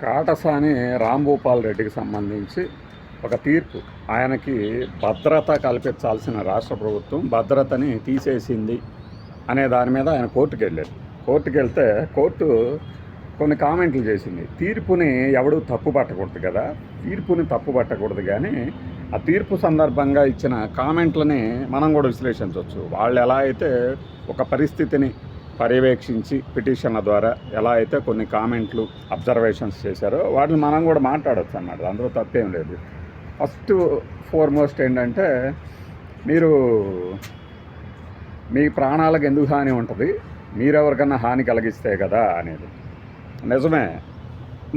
కాటసాని రాంభూపాల్ రెడ్డికి సంబంధించి ఒక తీర్పు. ఆయనకి భద్రత కల్పించాల్సిన రాష్ట్ర ప్రభుత్వం భద్రతని తీసేసింది అనే దాని మీద ఆయన కోర్టుకు వెళ్ళారు. కోర్టుకు వెళ్తే కోర్టు కొన్ని కామెంట్లు చేసింది. తీర్పుని ఎవడూ తప్పు పట్టకూడదు కదా, తీర్పుని తప్పు పట్టకూడదు, కానీ ఆ తీర్పు సందర్భంగా ఇచ్చిన కామెంట్లని మనం కూడా విశ్లేషించవచ్చు. వాళ్ళు ఎలా అయితే ఒక పరిస్థితిని పర్యవేక్షించి పిటిషన్ల ద్వారా ఎలా అయితే కొన్ని కామెంట్లు అబ్జర్వేషన్స్ చేశారో వాటిని మనం కూడా మాట్లాడవచ్చు అన్నమాట. అందులో తప్పేం లేదు. ఫస్ట్ ఫోర్మోస్ట్ ఏంటంటే, మీరు మీ ప్రాణాలకు ఎందుకు హాని ఉంటుంది, మీరెవరికన్నా హాని కలిగిస్తే కదా అనేది. నిజమే,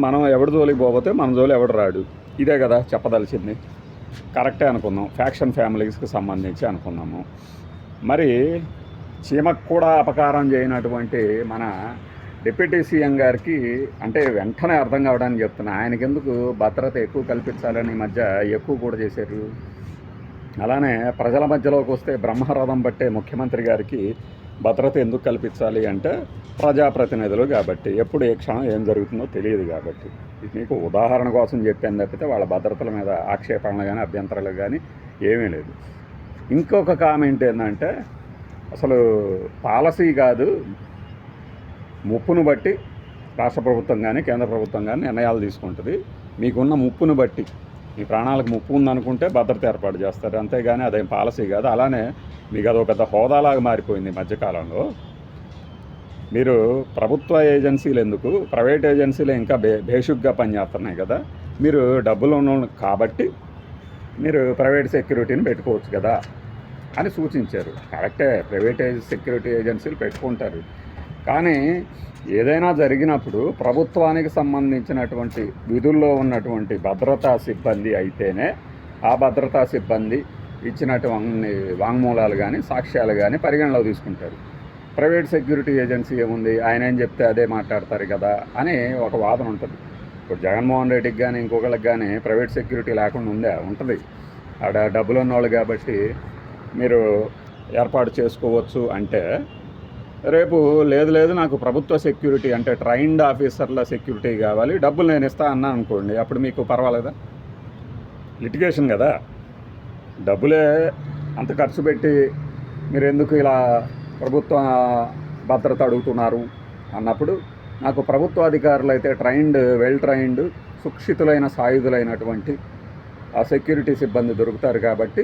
మనం ఎవడి జోలికి పోతే మన జోలి ఎవడు రాడు, ఇదే కదా చెప్పదలిచింది. కరెక్టే అనుకుందాం, ఫ్యాక్షన్ ఫ్యామిలీస్కి సంబంధించి అనుకున్నాము. మరి చీమకు కూడా అపకారం చేయనటువంటి మన డిప్యూటీ సీఎం గారికి అంటే వెంటనే అర్థం కావడానికి చెప్తున్నా, ఆయనకి ఎందుకు భద్రత ఎక్కువ కల్పించాలని మధ్య ఎక్కువ కూడా చేశారు. అలానే ప్రజల మధ్యలోకి వస్తే బ్రహ్మరథం పట్టే ముఖ్యమంత్రి గారికి భద్రత ఎందుకు కల్పించాలి అంటే, ప్రజాప్రతినిధులు కాబట్టి ఎప్పుడు ఏ క్షణం ఏం జరుగుతుందో తెలియదు కాబట్టి. ఇది మీకు ఉదాహరణ కోసం చెప్పాను తప్పితే వాళ్ళ భద్రతల మీద ఆక్షేపణలు కానీ అభ్యంతరాలు కానీ ఏమీ లేదు. ఇంకొక కామెంట్ ఏంటంటే, అసలు పాలసీ కాదు, ముప్పును బట్టి రాష్ట్ర ప్రభుత్వం కానీ కేంద్ర ప్రభుత్వం కానీ నిర్ణయాలు తీసుకుంటుంది. మీకున్న ముప్పును బట్టి, మీ ప్రాణాలకు ముప్పు ఉందనుకుంటే భద్రత ఏర్పాటు చేస్తారు, అంతేగాని అదేం పాలసీ కాదు. అలానే మీకు అదొక పెద్ద హోదాలాగా మారిపోయింది మధ్యకాలంలో. మీరు ప్రభుత్వ ఏజెన్సీలు ఎందుకు, ప్రైవేట్ ఏజెన్సీలు ఇంకా బేషుగ్గా పనిచేస్తున్నాయి కదా, మీరు డబ్బులు ఉన్న కాబట్టి మీరు ప్రైవేట్ సెక్యూరిటీని పెట్టుకోవచ్చు కదా అని సూచించారు. కరెక్టే, ప్రైవేట్ సెక్యూరిటీ ఏజెన్సీలు పెట్టుకుంటారు, కానీ ఏదైనా జరిగినప్పుడు ప్రభుత్వానికి సంబంధించినటువంటి విధుల్లో ఉన్నటువంటి భద్రతా సిబ్బంది అయితేనే ఆ భద్రతా సిబ్బంది ఇచ్చినటువంటి వాంగ్మూలాలు కానీ సాక్ష్యాలు కానీ పరిగణలో తీసుకుంటారు. ప్రైవేట్ సెక్యూరిటీ ఏజెన్సీ ఏముంది, ఆయన ఏం చెప్తే అదే మాట్లాడతారు కదా అని ఒక వాదన ఉంటుంది. ఇప్పుడు జగన్మోహన్ రెడ్డికి కానీ ఇంకొకళ్ళకి కానీ ప్రైవేట్ సెక్యూరిటీ లేకుండా ఉంటుంది. ఆడ డబ్బులు ఉన్నవాళ్ళు కాబట్టి మీరు ఏర్పాటు చేసుకోవచ్చు అంటే, రేపు లేదు నాకు ప్రభుత్వ సెక్యూరిటీ అంటే ట్రైన్డ్ ఆఫీసర్ల సెక్యూరిటీ కావాలి, డబ్బులు నేను ఇస్తా అన్నా అనుకోండి, అప్పుడు మీకు పర్వాలేదా? లిటిగేషన్ కదా, డబ్బులే అంత ఖర్చు పెట్టి మీరు ఎందుకు ఇలా ప్రభుత్వ భద్రత అడుగుతున్నారు అన్నప్పుడు, నాకు ప్రభుత్వ అధికారులు అయితే వెల్ ట్రైన్డ్ సుక్షితులైన సాయుధులైనటువంటి ఆ సెక్యూరిటీ సిబ్బంది దొరుకుతారు కాబట్టి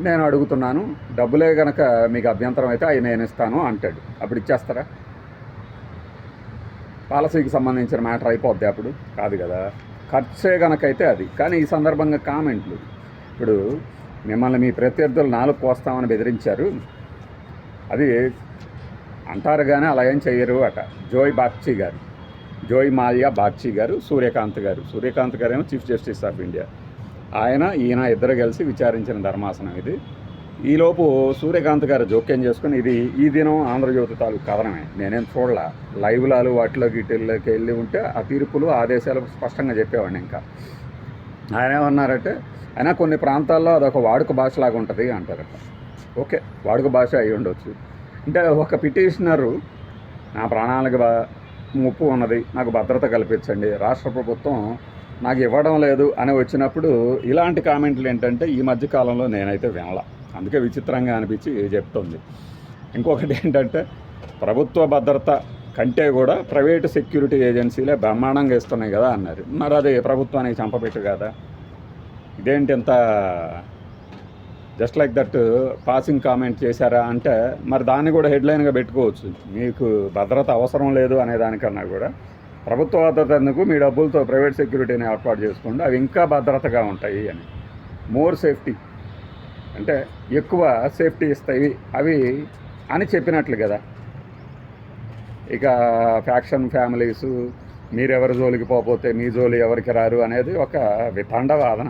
నేను అడుగుతున్నాను, డబ్బులే కనుక మీకు అభ్యంతరం అయితే అవి నేను ఇస్తాను అంటాడు. అప్పుడు ఇచ్చేస్తారా? పాలసీకి సంబంధించిన మ్యాటర్ అయిపోద్ది అప్పుడు? కాదు కదా, ఖర్చే కనుకైతే అది. కానీ ఈ సందర్భంగా కామెంట్లు, ఇప్పుడు మిమ్మల్ని మీ ప్రత్యర్థులు 4 కోస్తామని బెదిరించారు, అది అంటారు కానీ అలా ఏం చెయ్యరు అట. జోయ్ మాల్యా బాగ్చి గారు, సూర్యకాంత్ గారు ఏమో చీఫ్ జస్టిస్ ఆఫ్ ఇండియా. ఈయన ఇద్దరు కలిసి విచారించిన ధర్మాసనం ఇది. ఈలోపు సూర్యకాంత్ గారు జోక్యం చేసుకుని, ఇది ఈ దినం ఆంధ్రజ్యోతి తాలూకు కథనమే, నేనేం చూడలా, లైవ్లాలు వాటిలోకి వీటిల్లోకి వెళ్ళి ఉంటే ఆ తీర్పులు ఆదేశాలు స్పష్టంగా చెప్పేవాడిని. ఇంకా ఆయన ఏమన్నారంటే, అయినా కొన్ని ప్రాంతాల్లో అదొక వాడుక భాషలాగా ఉంటుంది అంటారట. ఓకే, వాడుక భాష అయి ఉండొచ్చు. అంటే ఒక పిటిషనరు నా ప్రాణాలకు ముప్పు ఉన్నది, నాకు భద్రత కల్పించండి, రాష్ట్ర ప్రభుత్వం నాకు ఇవ్వడం లేదు అని వచ్చినప్పుడు ఇలాంటి కామెంట్లు ఏంటంటే ఈ మధ్యకాలంలో నేనైతే వినలా, అందుకే విచిత్రంగా అనిపించి చెప్తుంది. ఇంకొకటి ఏంటంటే, ప్రభుత్వ భద్రత కంటే కూడా ప్రైవేటు సెక్యూరిటీ ఏజెన్సీలే బ్రహ్మాండంగా ఇస్తున్నాయి కదా అన్నారు. మరి అది ప్రభుత్వానికి చంపపెట్టు కదా, ఇదేంటి ఎంత just like that passing comment చేశారా అంటే, మరి దాన్ని కూడా హెడ్లైన్గా పెట్టుకోవచ్చు. మీకు భద్రత అవసరం లేదు అనే దానికన్నా కూడా ప్రభుత్వ భద్రత ఎందుకు, మీ డబ్బులతో ప్రైవేట్ సెక్యూరిటీని ఏర్పాటు చేసుకోండి, అవి ఇంకా భద్రతగా ఉంటాయి అని. మోర్ సేఫ్టీ అంటే ఎక్కువ సేఫ్టీ ఇస్తాయి అవి అని చెప్పినట్లు కదా. ఇక ఫ్యాక్షన్ ఫ్యామిలీసు, మీరెవరి జోలికి పోతే మీ జోలి ఎవరికి రారు అనేది ఒక వితండ వాదన.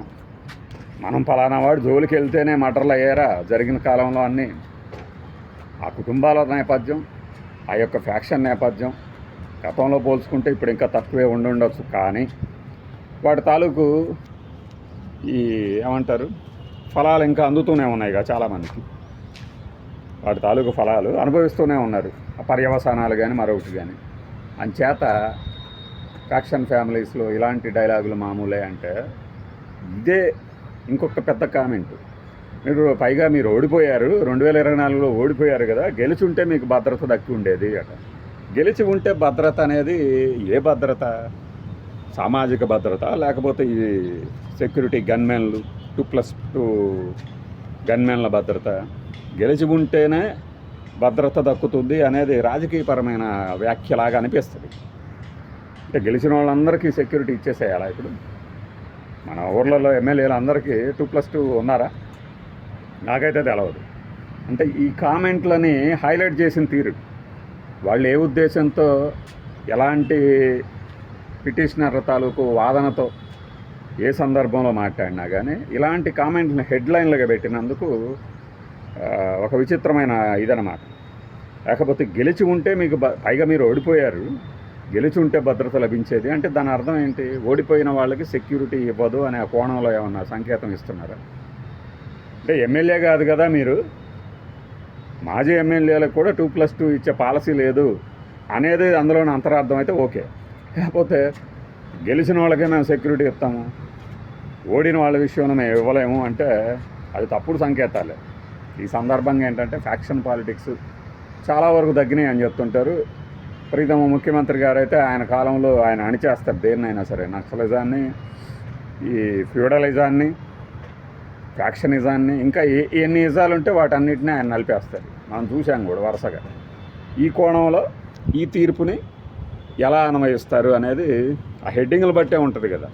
మనం ఫలానా వాడు జోలికి వెళ్తేనే మటర్లు అయ్యారా జరిగిన కాలంలో అన్నీ? ఆ కుటుంబాల నేపథ్యం, ఆ యొక్క ఫ్యాక్షన్ నేపథ్యం గతంలో పోల్చుకుంటే ఇప్పుడు ఇంకా తక్కువే ఉండొచ్చు, కానీ వాటి తాలూకు ఈ ఏమంటారు ఫలాలు ఇంకా అందుతూనే ఉన్నాయి కదా చాలామందికి. వాటి తాలూకు ఫలాలు అనుభవిస్తూనే ఉన్నారు, ఆ పర్యవసానాలు కానీ మరొకటి కానీ. అంచేత ఫ్యాక్షన్ ఫ్యామిలీస్లో ఇలాంటి డైలాగులు మామూలే అంటే ఇదే ఇంకొక పెద్ద కామెంట్. పైగా మీరు ఓడిపోయారు, 2024లో ఓడిపోయారు కదా, గెలిచుంటే మీకు భద్రత దక్కి ఉండేది అట. గెలిచి ఉంటే భద్రత అనేది ఏ భద్రత? సామాజిక భద్రత, లేకపోతే ఈ సెక్యూరిటీ గన్మెన్లు 2+2 గన్మెన్ల భద్రత? గెలిచి ఉంటేనే భద్రత దక్కుతుంది అనేది రాజకీయపరమైన వ్యాఖ్యలాగా అనిపిస్తుంది. అంటే గెలిచిన వాళ్ళందరికీ సెక్యూరిటీ ఇచ్చేసేయాలా ఇప్పుడు? మన ఊర్లలో ఎమ్మెల్యేలు అందరికీ 2+2 ఉన్నారా? నాకైతే తెలవదు. అంటే ఈ కామెంట్లని హైలైట్ చేసిన తీరు, వాళ్ళు ఏ ఉద్దేశంతో, ఎలాంటి పిటిషనర్ తాలూకు వాదనతో, ఏ సందర్భంలో మాట్లాడినా కానీ ఇలాంటి కామెంట్ని హెడ్లైన్లుగా పెట్టినందుకు ఒక విచిత్రమైన ఇదనమాట. లేకపోతే గెలిచి ఉంటే మీకు పైగా మీరు ఓడిపోయారు, గెలిచి ఉంటే భద్రత లభించేది అంటే దాని అర్థం ఏంటి? ఓడిపోయిన వాళ్ళకి సెక్యూరిటీ ఇవ్వదు అనే కోణంలో ఏమన్నా సంకేతం ఇస్తున్నారా? అంటే ఎమ్మెల్యే కాదు కదా మీరు, మాజీ ఎమ్మెల్యేలకు కూడా 2+2 ఇచ్చే పాలసీ లేదు అనేది అందులోని అంతరార్థం అయితే ఓకే. లేకపోతే గెలిచిన వాళ్ళకే మేము సెక్యూరిటీ ఇస్తాము, ఓడిన వాళ్ళ విషయంలో మేము ఇవ్వలేము అంటే అది తప్పుడు సంకేతాలే. ఈ సందర్భంగా ఏంటంటే ఫ్యాక్షన్ పాలిటిక్స్ చాలా వరకు తగ్గినాయి అని చెప్తుంటారు. ప్రీతమ ముఖ్యమంత్రి గారు అయితే ఆయన కాలంలో ఆయన అణిచేస్తారు దేన్నైనా సరే, నక్సలిజాన్ని, ఈ ఫ్యూడలిజాన్ని, ఫ్యాక్షనిజాన్ని, ఇంకా ఎన్ని ఇజాలు ఉంటే వాటన్నిటిని ఆయన నలిపేస్తారు. మనం చూసాం కూడా వరుసగా. ఈ కోణంలో ఈ తీర్పుని ఎలా అన్వయిస్తారు అనేది ఆ హెడ్డింగ్లు బట్టే ఉంటుంది కదా,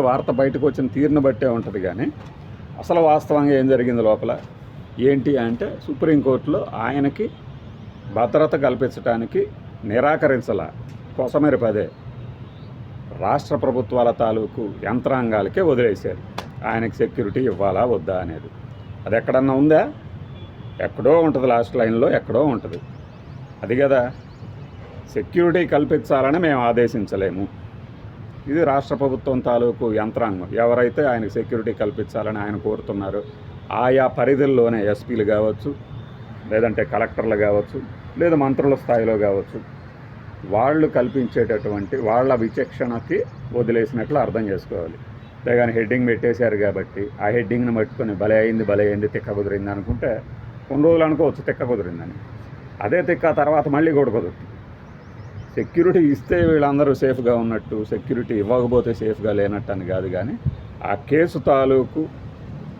వార్త బయటకు వచ్చిన తీరుని బట్టే ఉంటుంది. కానీ అసలు వాస్తవంగా ఏం జరిగింది లోపల ఏంటి అంటే, సుప్రీంకోర్టులో ఆయనకి భద్రత కల్పించడానికి నిరాకరించాల కోసమేరి పదే రాష్ట్ర ప్రభుత్వాల తాలూకు యంత్రాంగాలకే వదిలేశారు ఆయనకి సెక్యూరిటీ ఇవ్వాలా వద్దా అనేది. అది ఎక్కడన్నా ఉందా? ఎక్కడో ఉంటుంది, లాస్ట్ లైన్లో ఎక్కడో ఉంటుంది. అది కదా, సెక్యూరిటీ కల్పించాలని మేము ఆదేశించలేము. ఇది రాష్ట్ర ప్రభుత్వం తాలూకు యంత్రాంగం. ఎవరైతే ఆయనకు సెక్యూరిటీ కల్పించాలని ఆయన కోరుతున్నారో ఆయా పరిధుల్లోనే ఎస్పీలు కావచ్చు, లేదంటే కలెక్టర్లు కావచ్చు, లేదా మంత్రుల స్థాయిలో కావచ్చు, వాళ్ళు కల్పించేటటువంటి వాళ్ళ విచక్షణకి వదిలేసినట్లు అర్థం చేసుకోవాలి. అంతేగాని హెడ్డింగ్ పెట్టేశారు కాబట్టి ఆ హెడ్డింగ్ని పట్టుకొని భలే అయింది తిక్క కుదిరింది అనుకుంటే కొన్ని రోజులు అనుకోవచ్చు తిక్క కుదిరిందని. అదే తిక్క తర్వాత మళ్ళీ కూడా కుదురుతుంది. సెక్యూరిటీ ఇస్తే వీళ్ళందరూ సేఫ్గా ఉన్నట్టు, సెక్యూరిటీ ఇవ్వకపోతే సేఫ్గా లేనట్టు అని కాదు. కానీ ఆ కేసు తాలూకు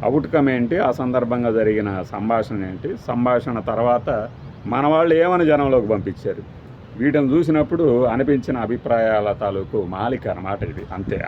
అవుట్కమ్ ఏంటి, ఆ సందర్భంగా జరిగిన సంభాషణ ఏంటి, సంభాషణ తర్వాత మన వాళ్ళు ఏమని జనంలోకి పంపించారు, వీటిని చూసినప్పుడు అనిపించిన అభిప్రాయాల తాలూకు మాలిక అన్నమాట ఇది. అంతే.